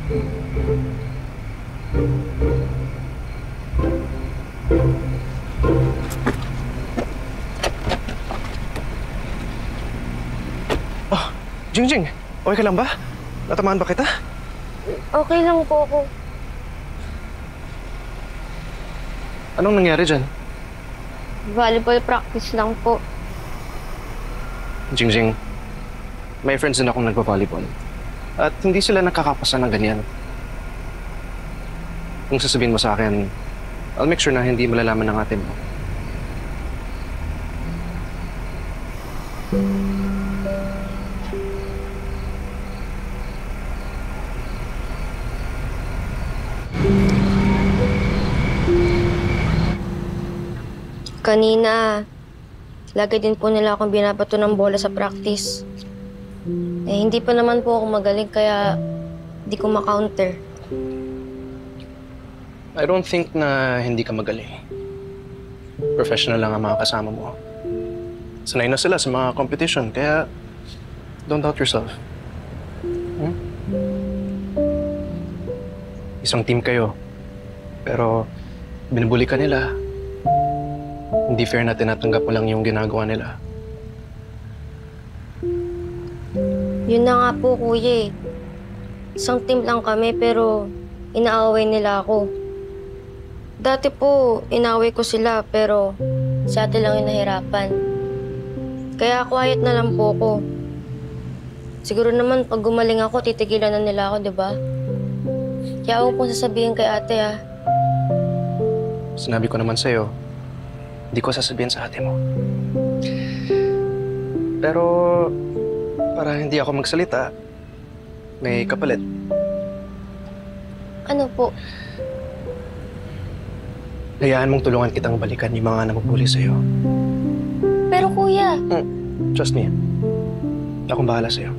Oh, Jingjing, okay ka lang ba? Natamaan ba kita? Okay lang po ako. Anong nangyari dyan? Volleyball practice lang po. Jingjing, may friends din akong nagpa-volleyball. At hindi sila nakakapasa ng ganyan. Kung sasabihin mo sa akin, I'll make sure na hindi malalaman ng ate mo. Kanina, lagi din po nila akong binabato ng bola sa practice. Eh, hindi pa naman po ako magaling kaya di ko ma-counter. I don't think na hindi ka magaling. Professional lang ang mga kasama mo. Sanay na sila sa mga competition, kaya don't doubt yourself. Hmm? Isang team kayo, pero binubuli ka nila. Hindi fair na tinatanggap mo lang yung ginagawa nila. Yun na nga po, kuya eh. Isang team lang kami pero inaaway nila ako. Dati po, inaaway ko sila pero si ate lang yung nahirapan. Kaya quiet na lang po ako. Siguro naman pag gumaling ako, titigilan na nila ako, di ba? Kaya ako pong sasabihin kay ate ah. Sinabi ko naman sa'yo, hindi ko sasabihin sa ate mo. Pero para hindi ako magsalita, may kapalit. Ano po? Hayaan mong tulungan kitang balikan yung mga namupuli sa'yo. Pero kuya, Trust me. Akong bahala sa'yo.